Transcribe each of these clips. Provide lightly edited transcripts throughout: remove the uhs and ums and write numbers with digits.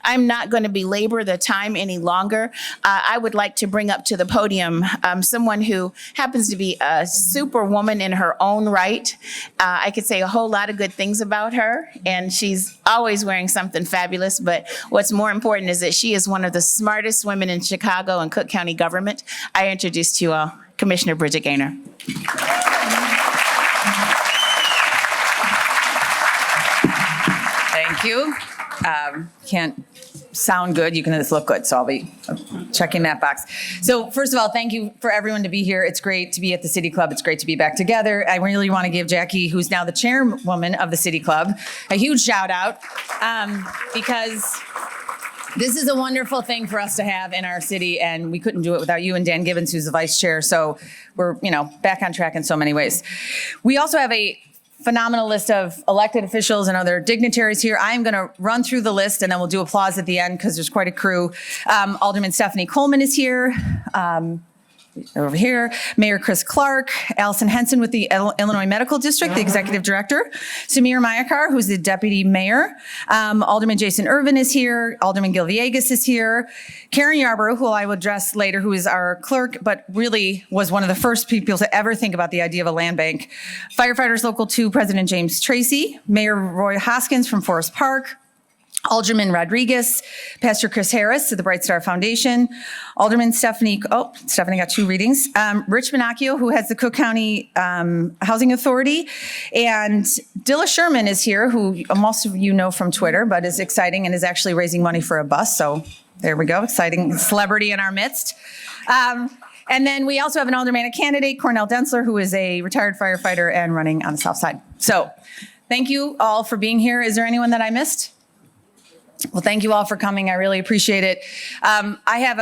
I'm not going to belabor the time any longer. I would like to bring up to the podium someone who happens to be a superwoman in her own right. I could say a whole lot of good things about her, and she's always wearing something fabulous. But what's more important is that she is one of the smartest women in Chicago and Cook County government. I introduce to you all Commissioner Bridget Gaynor. Thank you. Can't sound good. You can just look good. So I'll be checking that box. So first of all, thank you for everyone to be here. It's great to be at the City Club. It's great to be back together. I really want to give Jackie, who's now the chairwoman of the City Club, a huge shout out because this is a wonderful thing for us to have in our city, and we couldn't do it without you and Dan Gibbons, who's the vice chair. So we're, back on track in so many ways. We also have a phenomenal list of elected officials and other dignitaries here. I'm going to run through the list, and then we'll do applause at the end because there's quite a crew. Alderman Stephanie Coleman is here. Over here, Mayor Chris Clark, Allison Henson with the Illinois Medical District, the executive director, Samir Mayakar, who's the deputy mayor, Alderman Jason Irvin is here, Alderman Gil Villegas is here, Karen Yarborough, who I will address later, who is our clerk, but really was one of the first people to ever think about the idea of a land bank, Firefighters Local 2 President James Tracy, Mayor Roy Hoskins from Forest Park, Alderman Rodriguez, Pastor Chris Harris of the Bright Star Foundation, Alderman Stephanie got 2 readings, Rich Minacchio, who has the Cook County Housing Authority, and Dilla Sherman is here, who most of you know from Twitter, but is exciting and is actually raising money for a bus. So there we go, exciting celebrity in our midst. And then we also have an aldermanic candidate, Cornell Densler, who is a retired firefighter and running on the South Side. So thank you all for being here. Is there anyone that I missed? Well, thank you all for coming. I really appreciate it. I have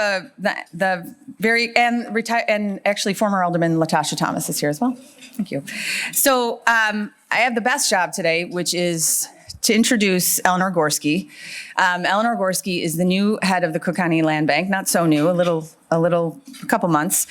and actually former Alderman Latasha Thomas is here as well. Thank you. So I have the best job today, which is to introduce Eleanor Gorski. Eleanor Gorski is the new head of the Cook County Land Bank, not so new, a couple months.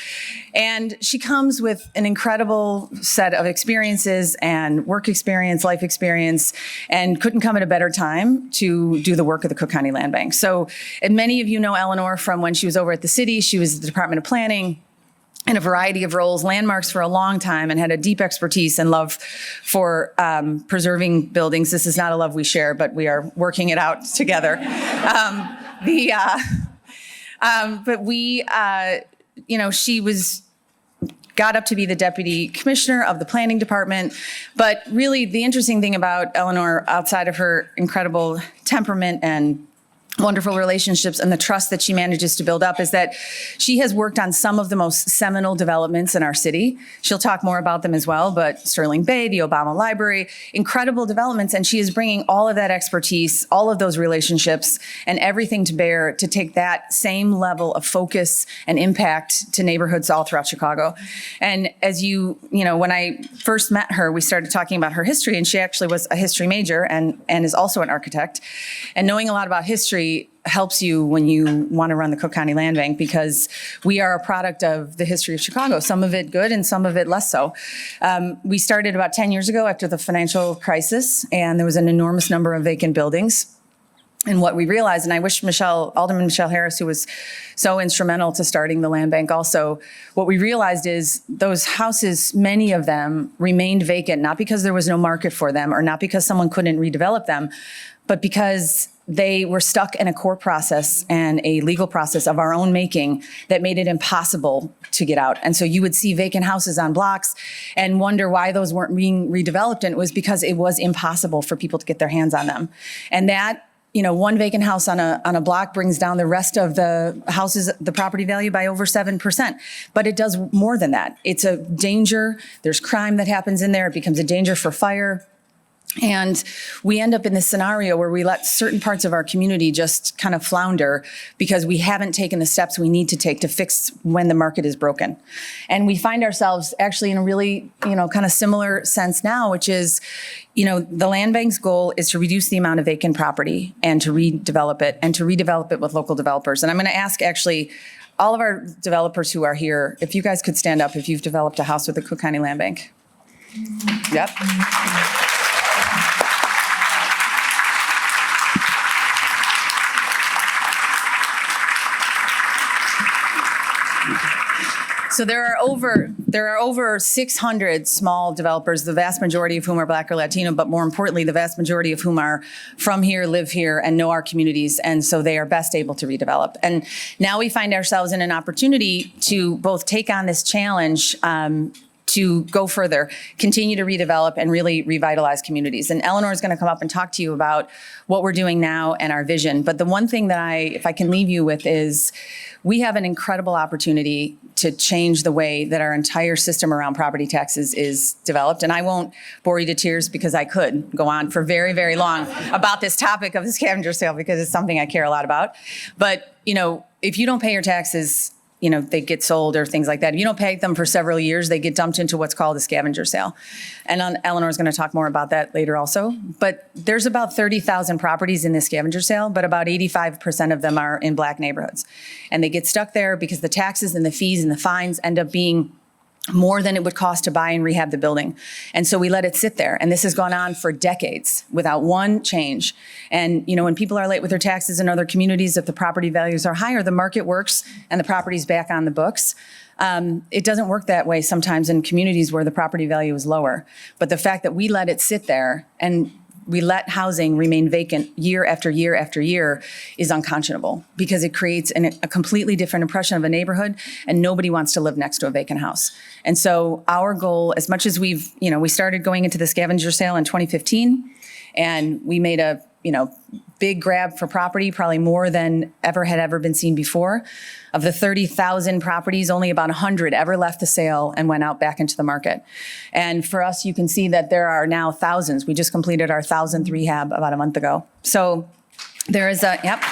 And she comes with an incredible set of experiences and work experience, life experience, and couldn't come at a better time to do the work of the Cook County Land Bank. So, and many of you know Eleanor from when she was over at the city. She was at the Department of Planning in a variety of roles, landmarks for a long time, and had a deep expertise and love for preserving buildings. This is not a love we share, but we are working it out together. She got up to be the deputy commissioner of the planning department. But really, the interesting thing about Eleanor, outside of her incredible temperament and wonderful relationships and the trust that she manages to build up, is that she has worked on some of the most seminal developments in our city. She'll talk more about them as well, but Sterling Bay, the Obama Library, incredible developments. And she is bringing all of that expertise, all of those relationships, and everything to bear to take that same level of focus and impact to neighborhoods all throughout Chicago. And as when I first met her, we started talking about her history, and she actually was a history major and is also an architect. And knowing a lot about history helps you when you want to run the Cook County Land Bank, because we are a product of the history of Chicago, some of it good and some of it less so. We started about 10 years ago after the financial crisis, and there was an enormous number of vacant buildings. And what we realized, and I wish Alderman Michelle Harris, who was so instrumental to starting the land bank also, what we realized is those houses, many of them remained vacant, not because there was no market for them or not because someone couldn't redevelop them, but because they were stuck in a court process and a legal process of our own making that made it impossible to get out. And so you would see vacant houses on blocks and wonder why those weren't being redeveloped. And it was because it was impossible for people to get their hands on them. And that, one vacant house on a block brings down the rest of the houses, the property value, by over 7%. But it does more than that. It's a danger. There's crime that happens in there. It becomes a danger for fire. And we end up in this scenario where we let certain parts of our community just kind of flounder because we haven't taken the steps we need to take to fix when the market is broken. And we find ourselves actually in a really, kind of similar sense now, which is, the land bank's goal is to reduce the amount of vacant property and to redevelop it with local developers. And I'm going to ask actually all of our developers who are here, if you guys could stand up if you've developed a house with the Cook County Land Bank. Yep. So there are over 600 small developers, the vast majority of whom are Black or Latino, but more importantly, the vast majority of whom are from here, live here, and know our communities, and so they are best able to redevelop. And now we find ourselves in an opportunity to both take on this challenge to go further, continue to redevelop, and really revitalize communities. And Eleanor is going to come up and talk to you about what we're doing now and our vision. But the one thing that if I can leave you with is we have an incredible opportunity to change the way that our entire system around property taxes is developed. And I won't bore you to tears because I could go on for very, very long about this topic of the scavenger sale because it's something I care a lot about. But, if you don't pay your taxes, they get sold or things like that. If you don't pay them for several years, they get dumped into what's called a scavenger sale. And Eleanor is going to talk more about that later also. But there's about 30,000 properties in this scavenger sale, but about 85% of them are in Black neighborhoods. And they get stuck there because the taxes and the fees and the fines end up being more than it would cost to buy and rehab the building. And so we let it sit there. And this has gone on for decades without one change. And, when people are late with their taxes in other communities, if the property values are higher, the market works and the property's back on the books. It doesn't work that way sometimes in communities where the property value is lower. But the fact that we let it sit there and we let housing remain vacant year after year after year is unconscionable because it creates a completely different impression of a neighborhood, and nobody wants to live next to a vacant house. And so our goal, as much as we started going into the scavenger sale in 2015, and we made a big grab for property, probably more than had ever been seen before. Of the 30,000 properties, only about 100 ever left the sale and went out back into the market. And for us, you can see that there are now thousands. We just completed our 1,000th rehab about a month ago. So there is yep.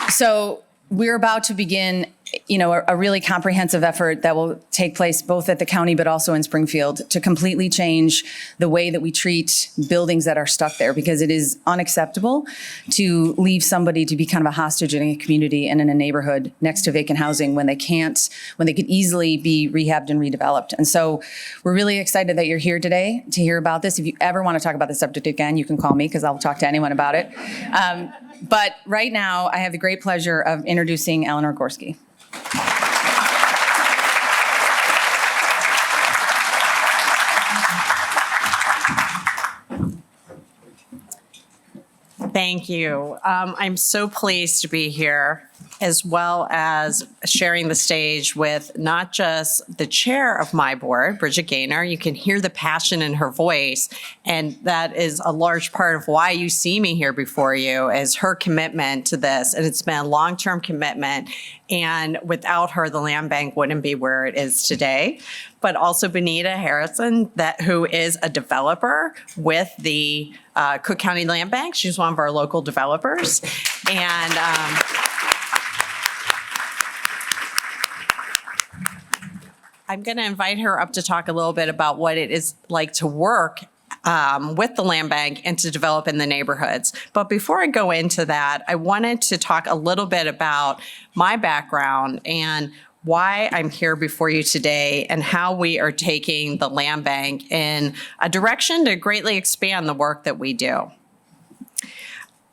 So we're about to begin a really comprehensive effort that will take place both at the county but also in Springfield to completely change the way that we treat buildings that are stuck there, because it is unacceptable to leave somebody to be kind of a hostage in a community and in a neighborhood next to vacant housing when they could easily be rehabbed and redeveloped. And so we're really excited that you're here today to hear about this. If you ever want to talk about the subject again, you can call me because I'll talk to anyone about it. But right now, I have the great pleasure of introducing Eleanor Gorski. Thank you. I'm so pleased to be here, as well as sharing the stage with not just the chair of my board, Bridget Gaynor. You can hear the passion in her voice, and that is a large part of why you see me here before you, is her commitment to this. And it's been a long-term commitment, and without her, the land bank wouldn't be where it is today. But also Benita Harrison, who is a developer with the Cook County Land Bank. She's one of our local developers. And I'm going to invite her up to talk a little bit about what it is like to work with the land bank and to develop in the neighborhoods. But before I go into that, I wanted to talk a little bit about my background and why I'm here before you today and how we are taking the land bank in a direction to greatly expand the work that we do.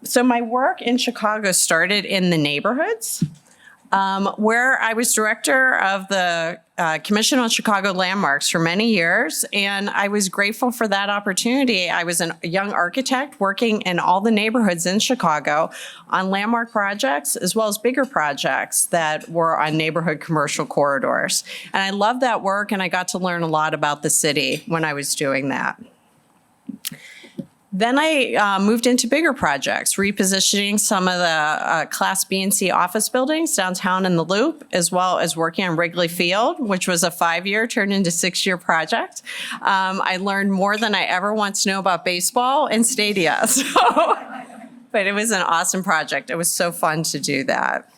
So my work in Chicago started in the neighborhoods, where I was director of the Commission on Chicago Landmarks for many years, and I was grateful for that opportunity. I was a young architect working in all the neighborhoods in Chicago on landmark projects, as well as bigger projects that were on neighborhood commercial corridors. And I loved that work, and I got to learn a lot about the city when I was doing that. Then I moved into bigger projects, repositioning some of the Class B and C office buildings downtown in the Loop, as well as working on Wrigley Field, which was a 5-year turned into 6-year project. I learned more than I ever want to know about baseball and stadia. But it was an awesome project. It was so fun to do that.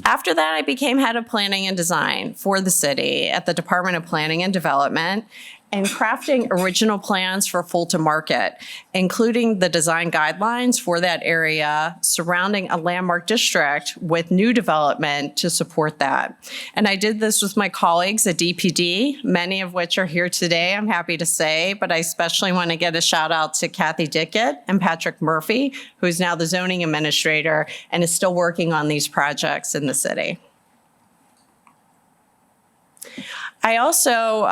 After that, I became head of planning and design for the city at the Department of Planning and Development. and crafting original plans for Fulton Market, including the design guidelines for that area surrounding a landmark district with new development to support that. And I did this with my colleagues at DPD, many of which are here today, I'm happy to say, but I especially want to get a shout out to Kathy Dickett and Patrick Murphy, who's now the zoning administrator and is still working on these projects in the city. I also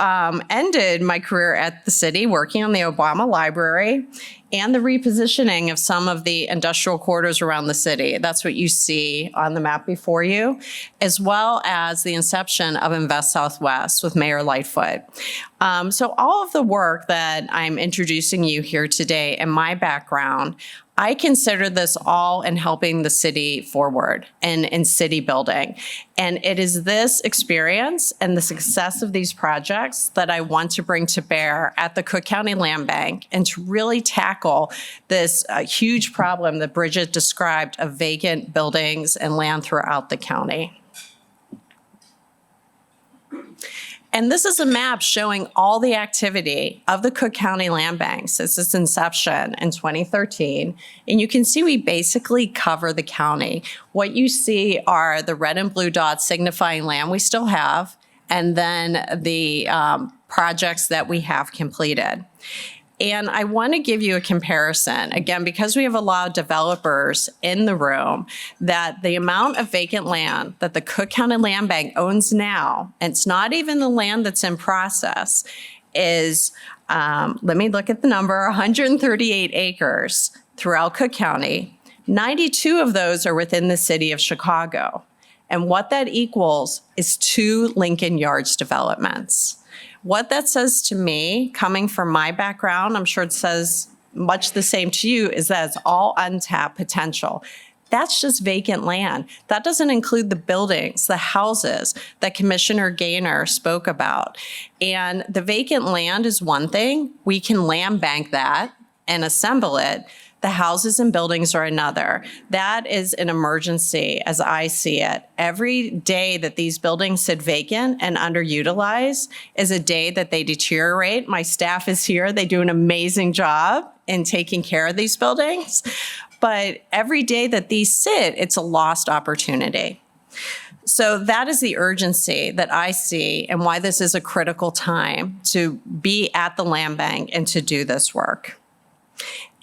ended my career at the city working on the Obama Library and the repositioning of some of the industrial corridors around the city. That's what you see on the map before you, as well as the inception of Invest Southwest with Mayor Lightfoot. So all of the work that I'm introducing you here today and my background, I consider this all in helping the city forward and in city building. And it is this experience and the success of these projects that I want to bring to bear at the Cook County Land Bank and to really tackle this huge problem that Bridget described of vacant buildings and land throughout the county. And this is a map showing all the activity of the Cook County Land Bank since its inception in 2013. And you can see we basically cover the county. What you see are the red and blue dots signifying land we still have, and then the projects that we have completed. And I want to give you a comparison, again, because we have a lot of developers in the room, that the amount of vacant land that the Cook County Land Bank owns now, and it's not even the land that's in process, is, let me look at the number, 138 acres throughout Cook County. 92 of those are within the city of Chicago. And what that equals is 2 Lincoln Yards developments. What that says to me, coming from my background, I'm sure it says much the same to you, is that it's all untapped potential. That's just vacant land. That doesn't include the buildings, the houses that Commissioner Gaynor spoke about. And the vacant land is one thing. We can land bank that and assemble it. The houses and buildings are another. That is an emergency as I see it. Every day that these buildings sit vacant and underutilized is a day that they deteriorate. My staff is here. They do an amazing job in taking care of these buildings. But every day that these sit, it's a lost opportunity. So that is the urgency that I see and why this is a critical time to be at the land bank and to do this work.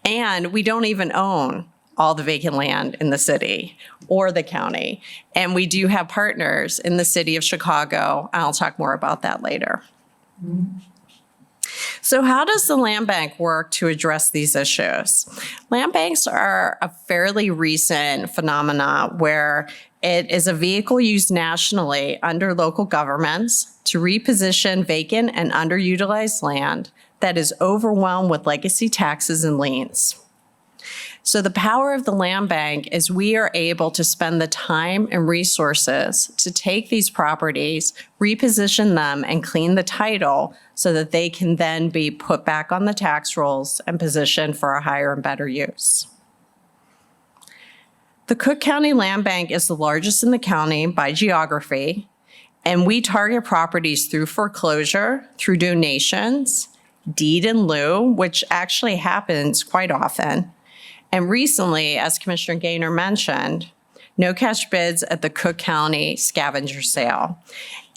And we don't even own all the vacant land in the city or the county. And we do have partners in the city of Chicago. I'll talk more about that later. So how does the land bank work to address these issues? Land banks are a fairly recent phenomenon where it is a vehicle used nationally under local governments to reposition vacant and underutilized land that is overwhelmed with legacy taxes and liens. So the power of the land bank is we are able to spend the time and resources to take these properties, reposition them, and clean the title so that they can then be put back on the tax rolls and positioned for a higher and better use. The Cook County Land Bank is the largest in the county by geography, and we target properties through foreclosure, through donations, deed in lieu, which actually happens quite often. And recently, as Commissioner Gaynor mentioned, no cash bids at the Cook County scavenger sale.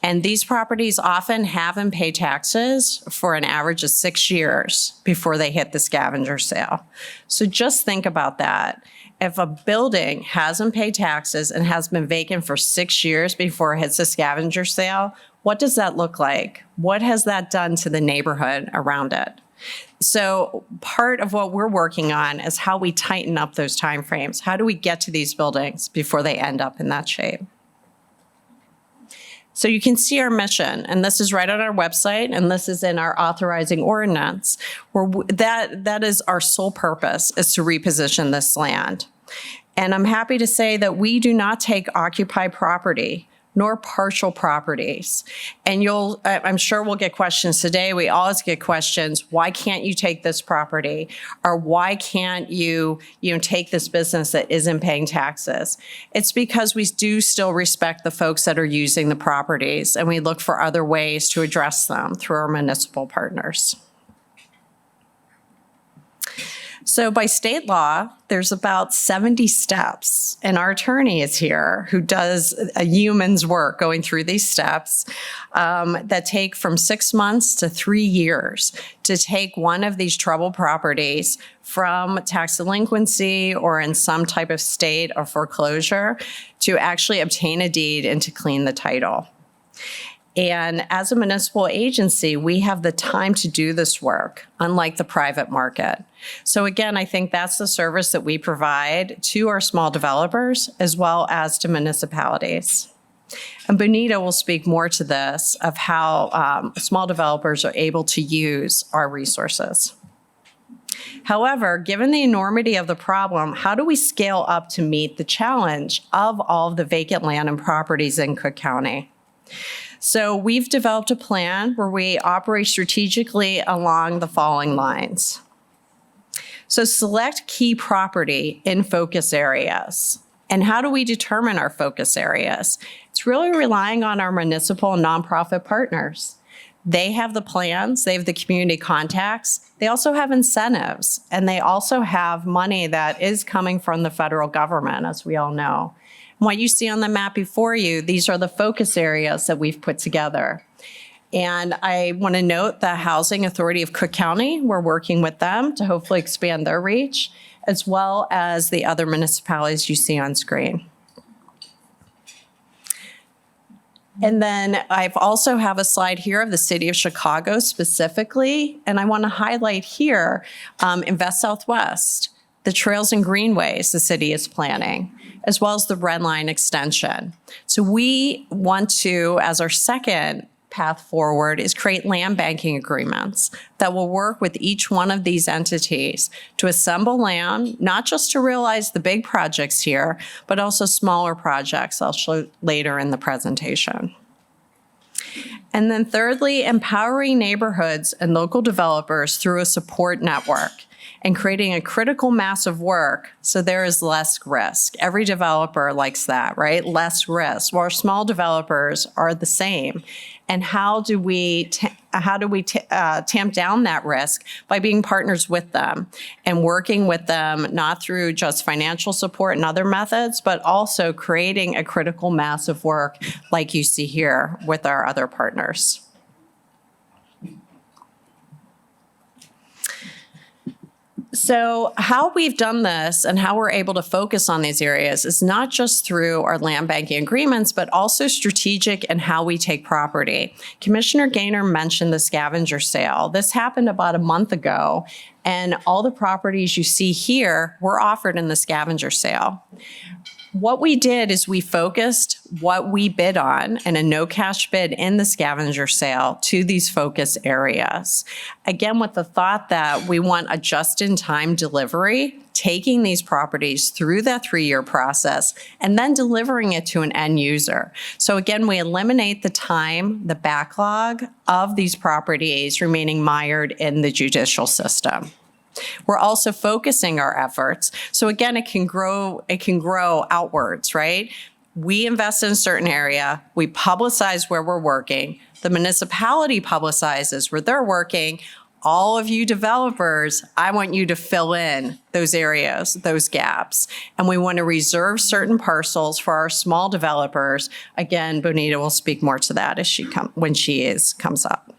And these properties often haven't paid taxes for an average of 6 years before they hit the scavenger sale. So just think about that. If a building hasn't paid taxes and has been vacant for 6 years before it hits the scavenger sale, what does that look like? What has that done to the neighborhood around it? So part of what we're working on is how we tighten up those timeframes. How do we get to these buildings before they end up in that shape? So you can see our mission, and this is right on our website, and this is in our authorizing ordinance, where that is our sole purpose, is to reposition this land. And I'm happy to say that we do not take occupied property nor partial properties. And I'm sure we'll get questions today. We always get questions, why can't you take this property? Or why can't you take this business that isn't paying taxes? It's because we do still respect the folks that are using the properties, and we look for other ways to address them through our municipal partners. So by state law, there's about 70 steps, and our attorney is here who does a yeoman's work going through these steps that take from 6 months to 3 years to take one of these troubled properties from tax delinquency or in some type of state of foreclosure to actually obtain a deed and to clean the title. And as a municipal agency, we have the time to do this work, unlike the private market. So again, I think that's the service that we provide to our small developers as well as to municipalities. And Bonita will speak more to this of how small developers are able to use our resources. However, given the enormity of the problem, how do we scale up to meet the challenge of all of the vacant land and properties in Cook County? So we've developed a plan where we operate strategically along the following lines. So select key property in focus areas. And how do we determine our focus areas? It's really relying on our municipal and nonprofit partners. They have the plans, they have the community contacts, they also have incentives, and they also have money that is coming from the federal government, as we all know. What you see on the map before you, these are the focus areas that we've put together. And I want to note the Housing Authority of Cook County, we're working with them to hopefully expand their reach, as well as the other municipalities you see on screen. And then I've also have a slide here of the city of Chicago specifically, and I want to highlight here Invest Southwest, the trails and greenways the city is planning, as well as the Red Line extension. So we want to, as our second path forward, is create land banking agreements that will work with each one of these entities to assemble land, not just to realize the big projects here, but also smaller projects I'll show later in the presentation. And then thirdly, empowering neighborhoods and local developers through a support network and creating a critical mass of work so there is less risk. Every developer likes that, right? Less risk. Well, our small developers are the same. And how do we tamp down that risk? By being partners with them and working with them, not through just financial support and other methods, but also creating a critical mass of work like you see here with our other partners. So how we've done this and how we're able to focus on these areas is not just through our land banking agreements, but also strategic in how we take property. Commissioner Gaynor mentioned the scavenger sale. This happened about a month ago, and all the properties you see here were offered in the scavenger sale. What we did is we focused what we bid on in a no cash bid in the scavenger sale to these focus areas. Again, with the thought that we want a just-in-time delivery, taking these properties through that 3-year process and then delivering it to an end user. So again, we eliminate the time, the backlog of these properties remaining mired in the judicial system. We're also focusing our efforts. So again, it can grow outwards, right? We invest in a certain area, we publicize where we're working, the municipality publicizes where they're working. All of you developers, I want you to fill in those areas, those gaps. And we want to reserve certain parcels for our small developers. Again, Bonita will speak more to that as when she comes up.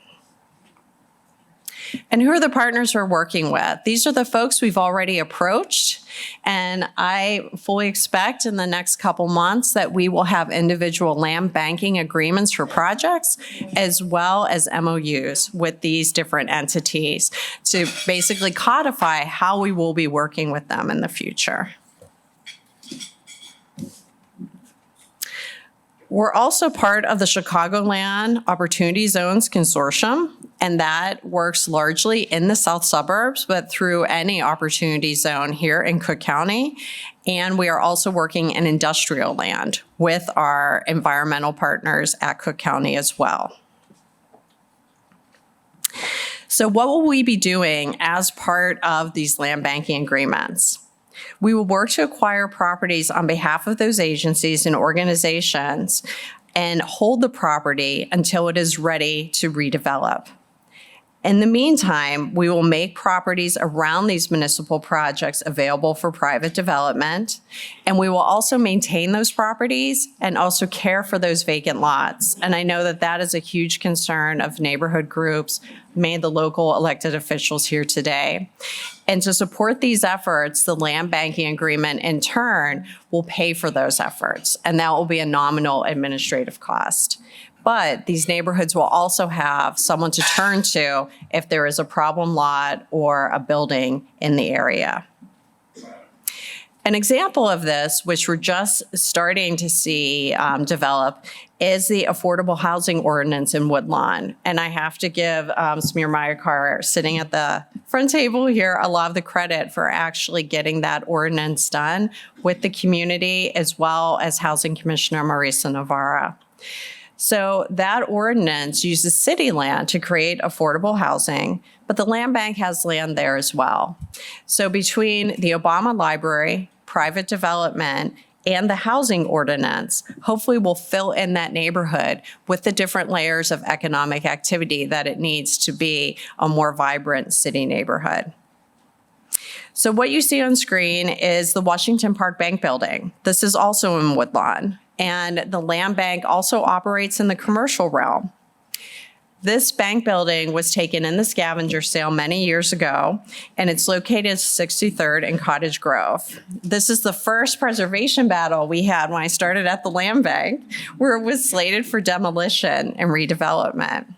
And who are the partners we're working with? These are the folks we've already approached, and I fully expect in the next couple months that we will have individual land banking agreements for projects as well as MOUs with these different entities to basically codify how we will be working with them in the future. We're also part of the Chicagoland Opportunity Zones Consortium. And that works largely in the south suburbs, but through any opportunity zone here in Cook County. And we are also working in industrial land with our environmental partners at Cook County as well. So what will we be doing as part of these land banking agreements? We will work to acquire properties on behalf of those agencies and organizations and hold the property until it is ready to redevelop. In the meantime, we will make properties around these municipal projects available for private development, and we will also maintain those properties and also care for those vacant lots. And I know that that is a huge concern of neighborhood groups, many of the local elected officials here today. And to support these efforts, the land banking agreement in turn will pay for those efforts, and that will be a nominal administrative cost. But these neighborhoods will also have someone to turn to if there is a problem lot or a building in the area. An example of this, which we're just starting to see develop, is the affordable housing ordinance in Woodlawn. And I have to give Samir Mayakar, sitting at the front table here, a lot of the credit for actually getting that ordinance done with the community, as well as Housing Commissioner Marisa Navarra. So that ordinance uses city land to create affordable housing, but the land bank has land there as well. So between the Obama Library, private development, and the housing ordinance, hopefully we'll fill in that neighborhood with the different layers of economic activity that it needs to be a more vibrant city neighborhood. So what you see on screen is the Washington Park Bank building. This is also in Woodlawn. And the land bank also operates in the commercial realm. This bank building was taken in the scavenger sale many years ago, and it's located at 63rd and Cottage Grove. This is the first preservation battle we had when I started at the land bank, where it was slated for demolition and redevelopment.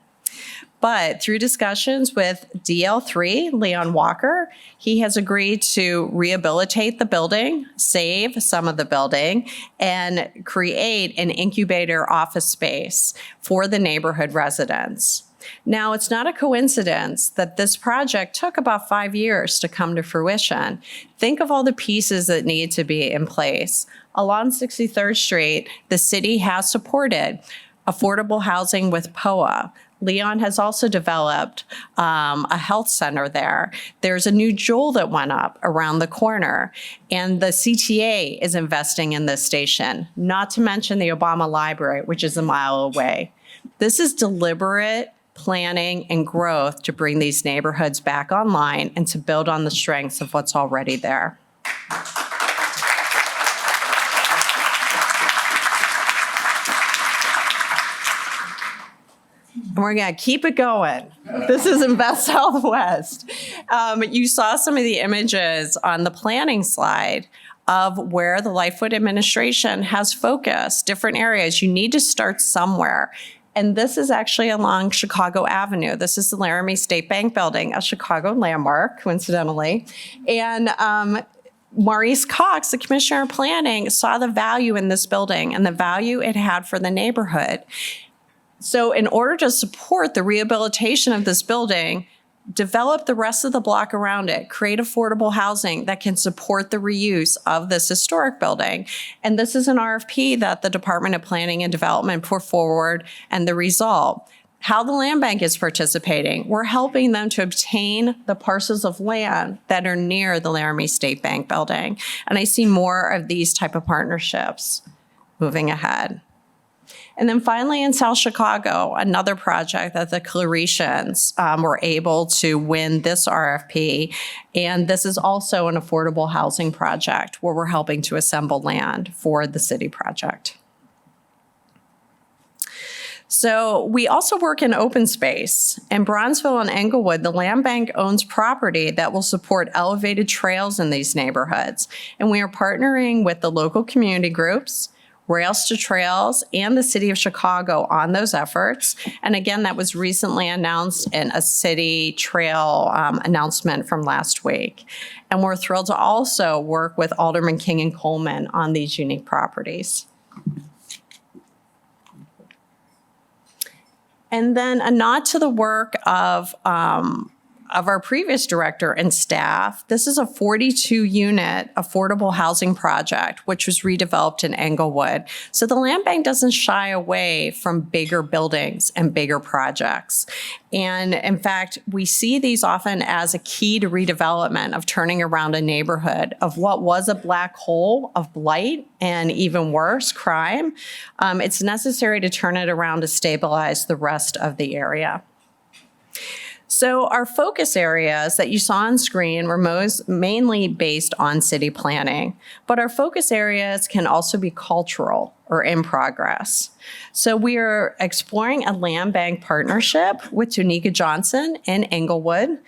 But through discussions with DL3, Leon Walker, he has agreed to rehabilitate the building, save some of the building, and create an incubator office space for the neighborhood residents. Now, it's not a coincidence that this project took about 5 years to come to fruition. Think of all the pieces that need to be in place. Along 63rd Street, the city has supported affordable housing with POA. Leon has also developed a health center there. There's a new Jewel that went up around the corner, and the CTA is investing in this station, not to mention the Obama Library, which is a mile away. This is deliberate planning and growth to bring these neighborhoods back online and to build on the strengths of what's already there. And we're going to keep it going. This is Invest Southwest. You saw some of the images on the planning slide of where the Lightfoot administration has focused different areas. You need to start somewhere. And this is actually along Chicago Avenue. This is the Laramie State Bank building, a Chicago landmark, coincidentally. And Maurice Cox, the Commissioner of Planning, saw the value in this building and the value it had for the neighborhood. So in order to support the rehabilitation of this building, develop the rest of the block around it, create affordable housing that can support the reuse of this historic building. And this is an RFP that the Department of Planning and Development put forward, and the result. How the land bank is participating, we're helping them to obtain the parcels of land that are near the Laramie State Bank building. And I see more of these type of partnerships moving ahead. And then finally, in South Chicago, another project that the Claretians were able to win this RFP. And this is also an affordable housing project where we're helping to assemble land for the city project. So we also work in open space. In Bronzeville and Englewood, the land bank owns property that will support elevated trails in these neighborhoods. And we are partnering with the local community groups, Rails to Trails, and the City of Chicago on those efforts. And again, that was recently announced in a city trail announcement from last week. And we're thrilled to also work with Alderman King and Coleman on these unique properties. And then a nod to the work of our previous director and staff. This is a 42-unit affordable housing project, which was redeveloped in Englewood. So the land bank doesn't shy away from bigger buildings and bigger projects. And in fact, we see these often as a key to redevelopment of turning around a neighborhood of what was a black hole of blight and even worse, crime. It's necessary to turn it around to stabilize the rest of the area. So our focus areas that you saw on screen were mainly based on city planning, but our focus areas can also be cultural or in progress. So we are exploring a land bank partnership with Tunika Johnson in Englewood,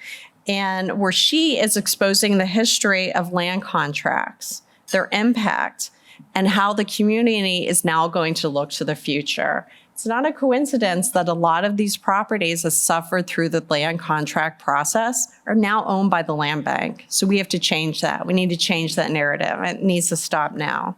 and where she is exposing the history of land contracts, their impact, and how the community is now going to look to the future. It's not a coincidence that a lot of these properties that suffered through the land contract process are now owned by the land bank. So we have to change that. We need to change that narrative. It needs to stop now.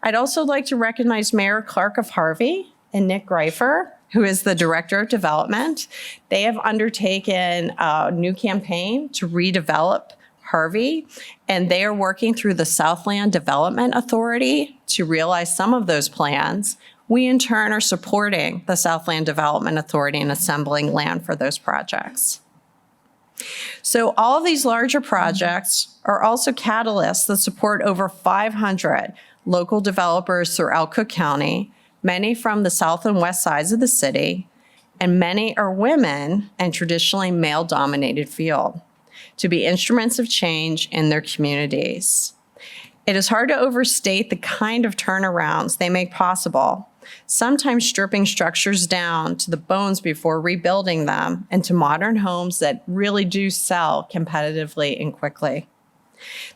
I'd also like to recognize Mayor Clark of Harvey and Nick Greifer, who is the Director of Development. They have undertaken a new campaign to redevelop Harvey, and they are working through the Southland Development Authority to realize some of those plans. We, in turn, are supporting the Southland Development Authority in assembling land for those projects. So all of these larger projects are also catalysts that support over 500 local developers throughout Cook County, many from the south and west sides of the city, and many are women and traditionally male-dominated field, to be instruments of change in their communities. It is hard to overstate the kind of turnarounds they make possible, sometimes stripping structures down to the bones before rebuilding them into modern homes that really do sell competitively and quickly.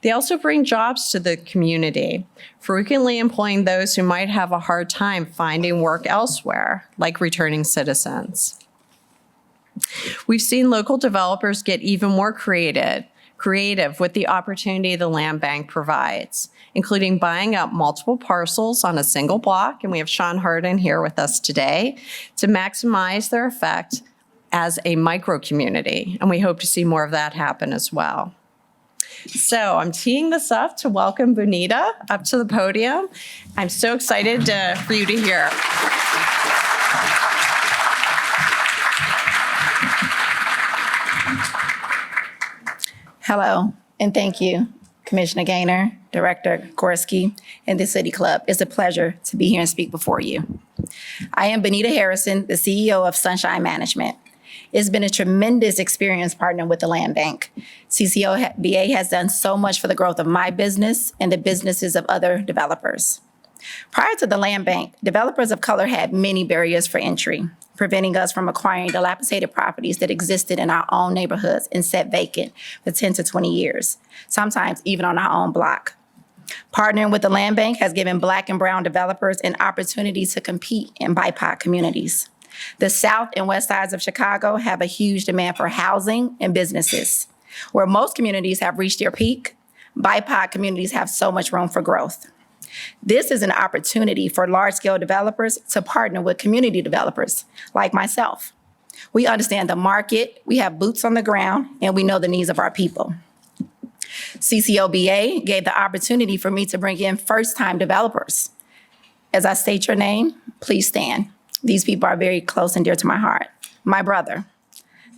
They also bring jobs to the community, frequently employing those who might have a hard time finding work elsewhere, like returning citizens. We've seen local developers get even more creative with the opportunity the land bank provides, including buying up multiple parcels on a single block, and we have Sean Harden here with us today, to maximize their effect as a micro-community, and we hope to see more of that happen as well. So I'm teeing this up to welcome Bonita up to the podium. I'm so excited for you to hear. Hello, and thank you, Commissioner Gaynor, Director Gorski, and the City Club. It's a pleasure to be here and speak before you. I am Bonita Harrison, the CEO of Sunshine Management. It's been a tremendous experience partnering with the Land Bank. CCLBA has done so much for the growth of my business and the businesses of other developers. Prior to the Land Bank, developers of color had many barriers for entry, preventing us from acquiring dilapidated properties that existed in our own neighborhoods and sat vacant for 10 to 20 years, sometimes even on our own block. Partnering with the Land Bank has given Black and brown developers an opportunity to compete in BIPOC communities. The South and West sides of Chicago have a huge demand for housing and businesses. Where most communities have reached their peak, BIPOC communities have so much room for growth. This is an opportunity for large-scale developers to partner with community developers like myself. We understand the market, we have boots on the ground, and we know the needs of our people. CCLBA gave the opportunity for me to bring in first-time developers. As I state your name, please stand. These people are very close and dear to my heart. My brother,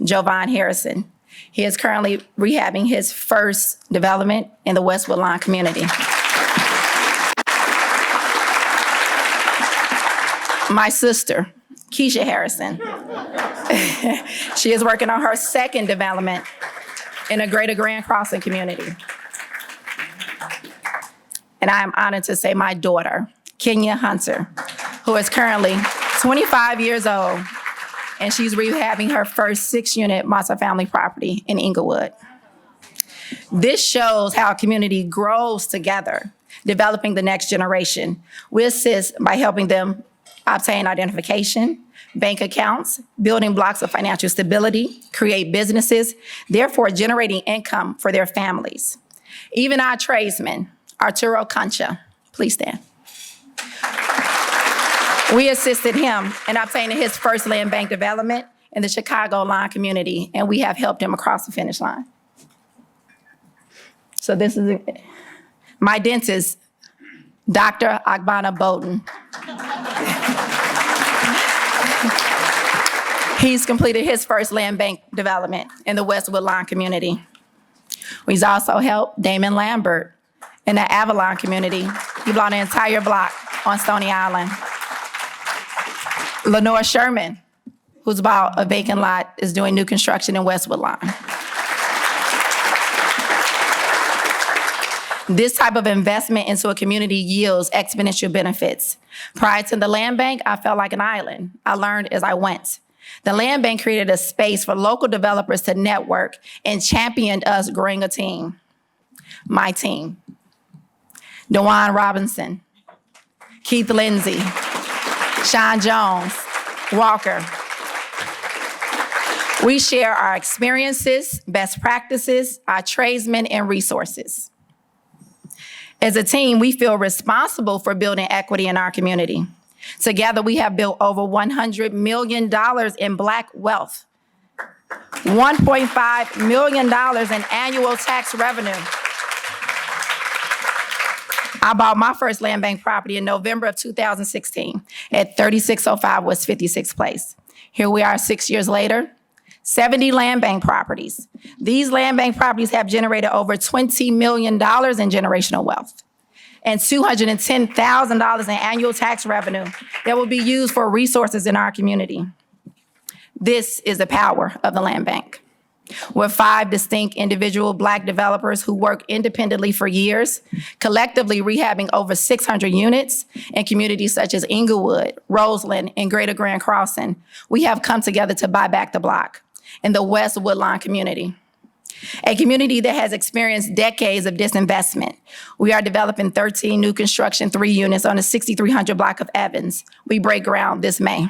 Jovan Harrison. He is currently rehabbing his first development in the Westwood Lawn community. My sister, Keisha Harrison. She is working on her second development in a greater Grand Crossing community. And I am honored to say my daughter, Kenya Hunter, who is currently 25 years old, and she's rehabbing her first 6-unit multifamily property in Englewood. This shows how a community grows together, developing the next generation. We assist by helping them obtain identification, bank accounts, building blocks of financial stability, create businesses, therefore generating income for their families. Even our tradesmen, Arturo Concha, please stand. We assisted him in obtaining his first land bank development in the Chicagoland community, and we have helped him across the finish line. So this is my dentist, Dr. Agbana Bowden. He's completed his first land bank development in the Westwood Lawn community. We've also helped Damon Lambert in the Avalon community. He bought an entire block on Stony Island. Lenore Sherman, who's bought a vacant lot, is doing new construction in Westwood Lawn. This type of investment into a community yields exponential benefits. Prior to the land bank, I felt like an island. I learned as I went. The land bank created a space for local developers to network and championed us growing a team. My team. DeJuan Robinson, Keith Lindsay, Sean Jones, Walker. We share our experiences, best practices, our tradesmen, and resources. As a team, we feel responsible for building equity in our community. Together, we have built over $100 million in Black wealth, $1.5 million in annual tax revenue. I bought my first land bank property in November of 2016 at 3605 West 56th Place. Here we are 6 years later, 70 land bank properties. These land bank properties have generated over $20 million in generational wealth and $210,000 in annual tax revenue that will be used for resources in our community. This is the power of the land bank. With 5 distinct individual Black developers who work independently for years, collectively rehabbing over 600 units in communities such as Inglewood, Roseland, and Greater Grand Crossing, we have come together to buy back the block in the West Woodlawn community, a community that has experienced decades of disinvestment. We are developing 13 new construction 3 units on the 6300 block of Evans. We break ground this May.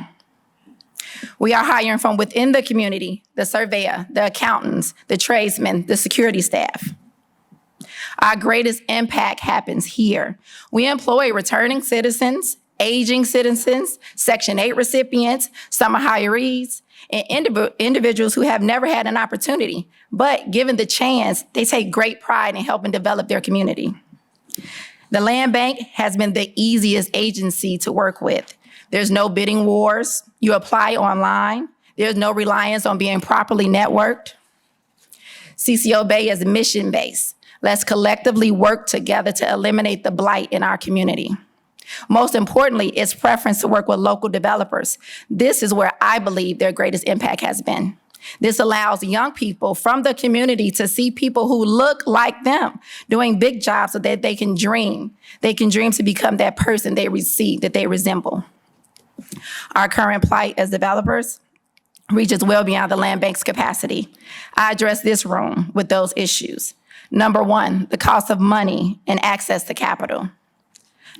We are hiring from within the community, the surveyor, the accountants, the tradesmen, the security staff. Our greatest impact happens here. We employ returning citizens, aging citizens, Section 8 recipients, summer hirees, and individuals who have never had an opportunity, but given the chance, they take great pride in helping develop their community. The land bank has been the easiest agency to work with. There's no bidding wars. You apply online. There's no reliance on being properly networked. CCLBA is mission-based. Let's collectively work together to eliminate the blight in our community. Most importantly, it's preference to work with local developers. This is where I believe their greatest impact has been. This allows young people from the community to see people who look like them doing big jobs so that they can dream. They can dream to become that person they receive, that they resemble. Our current plight as developers reaches well beyond the land bank's capacity. I address this room with those issues. Number 1, the cost of money and access to capital.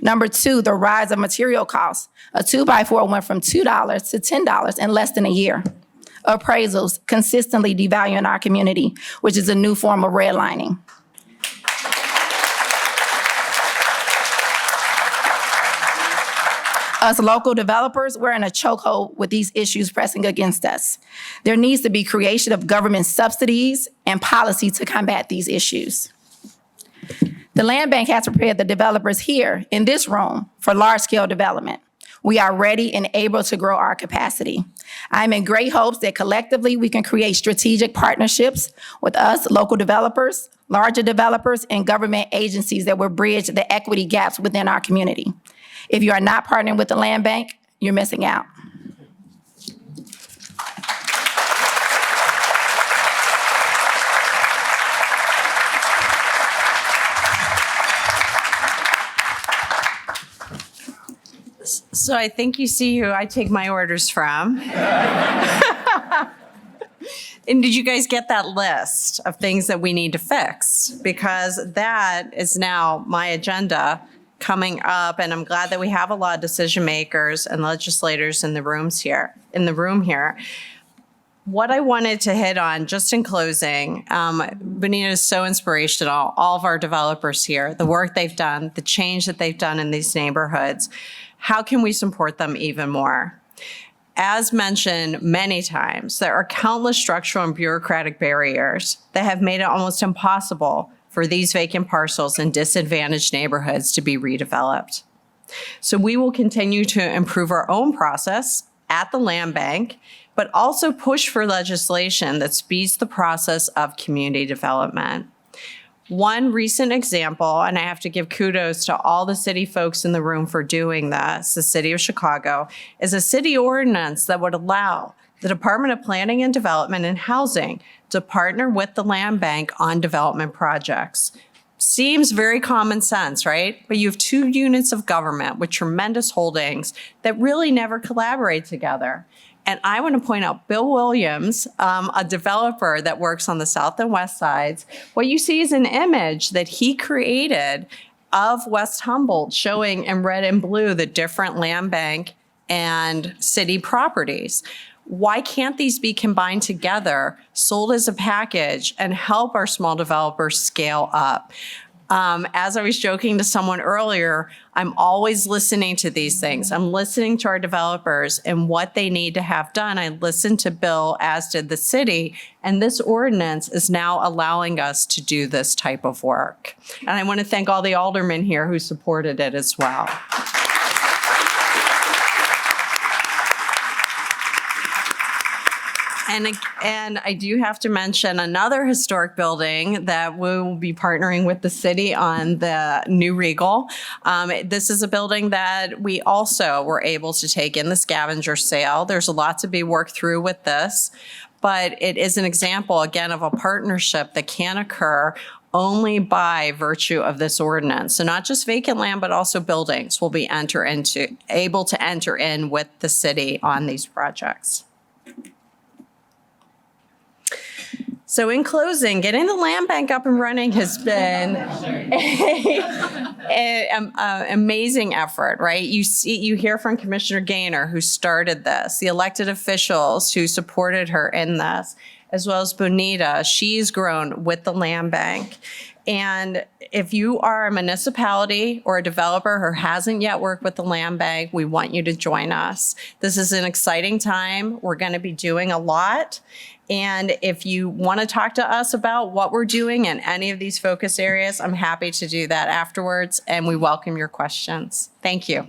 Number 2, the rise of material costs. A 2x4 went from $2 to $10 in less than a year. Appraisals consistently devaluing our community, which is a new form of redlining. Us local developers, we're in a chokehold with these issues pressing against us. There needs to be creation of government subsidies and policy to combat these issues. The land bank has prepared the developers here in this room for large-scale development. We are ready and able to grow our capacity. I'm in great hopes that collectively we can create strategic partnerships with us, local developers, larger developers, and government agencies that will bridge the equity gaps within our community. If you are not partnering with the land bank, you're missing out. So I think you see who I take my orders from. And did you guys get that list of things that we need to fix? Because that is now my agenda coming up, and I'm glad that we have a lot of decision makers and legislators in the room here. What I wanted to hit on, just in closing, Benita is so inspirational, all of our developers here, the work they've done, the change that they've done in these neighborhoods. How can we support them even more? As mentioned many times, there are countless structural and bureaucratic barriers that have made it almost impossible for these vacant parcels in disadvantaged neighborhoods to be redeveloped. So we will continue to improve our own process at the land bank, but also push for legislation that speeds the process of community development. One recent example, and I have to give kudos to all the city folks in the room for doing this, the city of Chicago, is a city ordinance that would allow the Department of Planning and Development and Housing to partner with the land bank on development projects. Seems very common sense, right? But you have two units of government with tremendous holdings that really never collaborate together. And I want to point out Bill Williams, a developer that works on the south and west sides. What you see is an image that he created of West Humboldt, showing in red and blue the different land bank and city properties. Why can't these be combined together, sold as a package, and help our small developers scale up? As I was joking to someone earlier, I'm always listening to these things. I'm listening to our developers and what they need to have done. I listened to Bill, as did the city, and this ordinance is now allowing us to do this type of work. And I want to thank all the aldermen here who supported it as well. And I do have to mention another historic building that we will be partnering with the city on, the new Regal. This is a building that we also were able to take in the scavenger sale. There's a lot to be worked through with this, but it is an example, again, of a partnership that can occur only by virtue of this ordinance. So not just vacant land, but also buildings will be able to enter in with the city on these projects. So in closing, getting the land bank up and running has been an amazing effort, right? You hear from Commissioner Gaynor, who started this, the elected officials who supported her in this, as well as Bonita. She's grown with the land bank. And if you are a municipality or a developer who hasn't yet worked with the land bank, we want you to join us. This is an exciting time. We're going to be doing a lot. And if you want to talk to us about what we're doing in any of these focus areas, I'm happy to do that afterwards, and we welcome your questions. Thank you.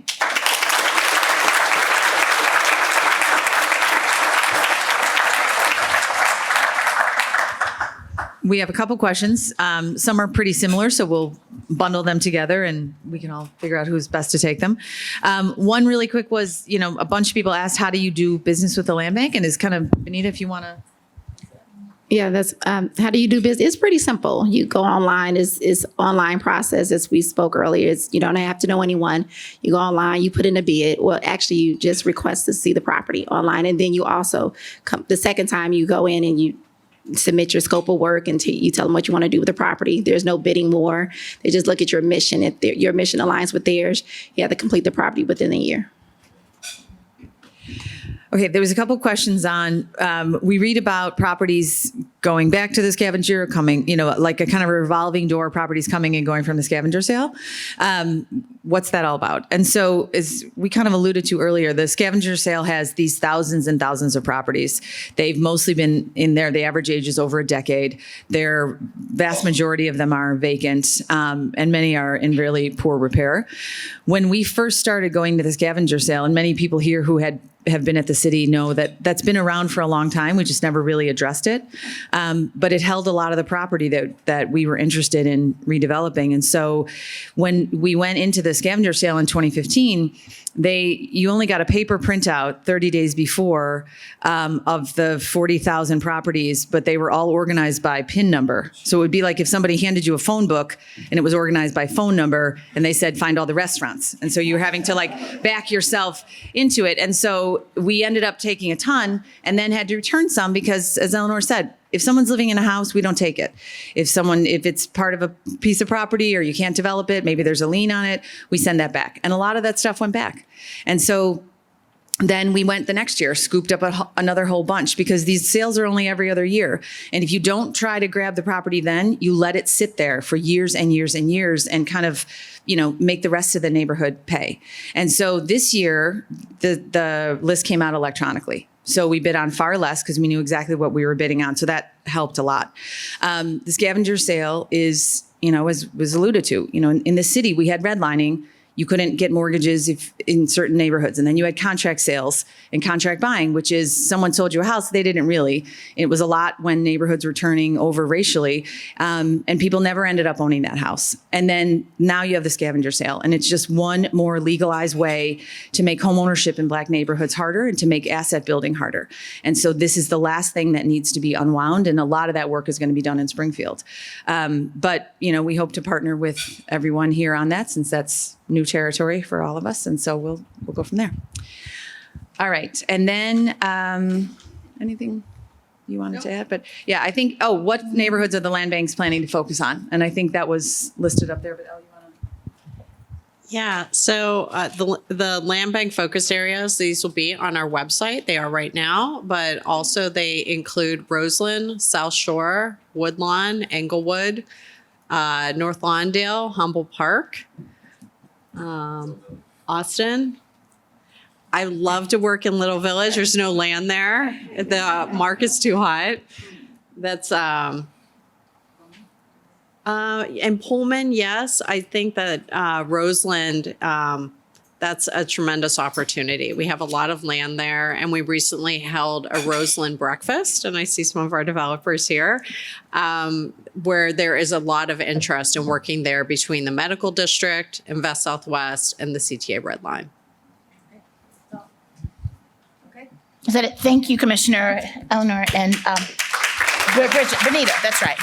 We have a couple questions. Some are pretty similar, so we'll bundle them together and we can all figure out who's best to take them. One really quick was, a bunch of people asked, how do you do business with the land bank? And is kind of, Benita, if you want to. Yeah, that's how do you do business? It's pretty simple. You go online. It's online process, as we spoke earlier. You don't have to know anyone. You go online, you put in a bid. Well, actually, you just request to see the property online. And then you also the second time you go in and you submit your scope of work and you tell them what you want to do with the property. There's no bidding war. They just look at your mission. If your mission aligns with theirs, you have to complete the property within a year. Okay, there was a couple questions on, we read about properties going back to the scavenger, coming, like a kind of a revolving door, properties coming and going from the scavenger sale. What's that all about? And so, as we kind of alluded to earlier, the scavenger sale has these thousands and thousands of properties. They've mostly been in there. The average age is over a decade. Their vast majority of them are vacant, and many are in really poor repair. When we first started going to the scavenger sale, and many people here who have been at the city know that that's been around for a long time. We just never really addressed it. But it held a lot of the property that we were interested in redeveloping. And so when we went into the scavenger sale in 2015, you only got a paper printout 30 days before of the 40,000 properties, but they were all organized by PIN number. So it would be like if somebody handed you a phone book and it was organized by phone number and they said, find all the restaurants. And so you were having to back yourself into it. And so we ended up taking a ton and then had to return some because, as Eleanor said, if someone's living in a house, we don't take it. If it's part of a piece of property or you can't develop it, maybe there's a lien on it, we send that back. And a lot of that stuff went back. And so Then we went the next year, scooped up another whole bunch because these sales are only every other year. And if you don't try to grab the property then, you let it sit there for years and years and years and kind of, make the rest of the neighborhood pay. And so this year, the list came out electronically. So we bid on far less because we knew exactly what we were bidding on. So that helped a lot. The scavenger sale is, as was alluded to, in the city, we had redlining. You couldn't get mortgages in certain neighborhoods. And then you had contract sales and contract buying, which is someone sold you a house. They didn't really. It was a lot when neighborhoods were turning over racially, and people never ended up owning that house. And then now you have the scavenger sale. And it's just one more legalized way to make homeownership in Black neighborhoods harder and to make asset building harder. And so this is the last thing that needs to be unwound. And a lot of that work is going to be done in Springfield. But we hope to partner with everyone here on that, since that's new territory for all of us. And so we'll go from there. All right. And then anything you wanted to add? But yeah, I think, what neighborhoods are the land banks planning to focus on? And I think that was listed up there, but you want to? Yeah, so the land bank focus areas, these will be on our website. They are right now, but also they include Roseland, South Shore, Woodlawn, Englewood, North Lawndale, Humboldt Park, Austin. I love to work in Little Village. There's no land there. The market's too hot. That's and Pullman, yes. I think that Roseland, that's a tremendous opportunity. We have a lot of land there, and we recently held a Roseland breakfast, and I see some of our developers here, where there is a lot of interest in working there between the medical district, Invest Southwest, and the CTA Red Line. Is that it? Thank you, Commissioner Eleanor and Bridget, Benita, that's right.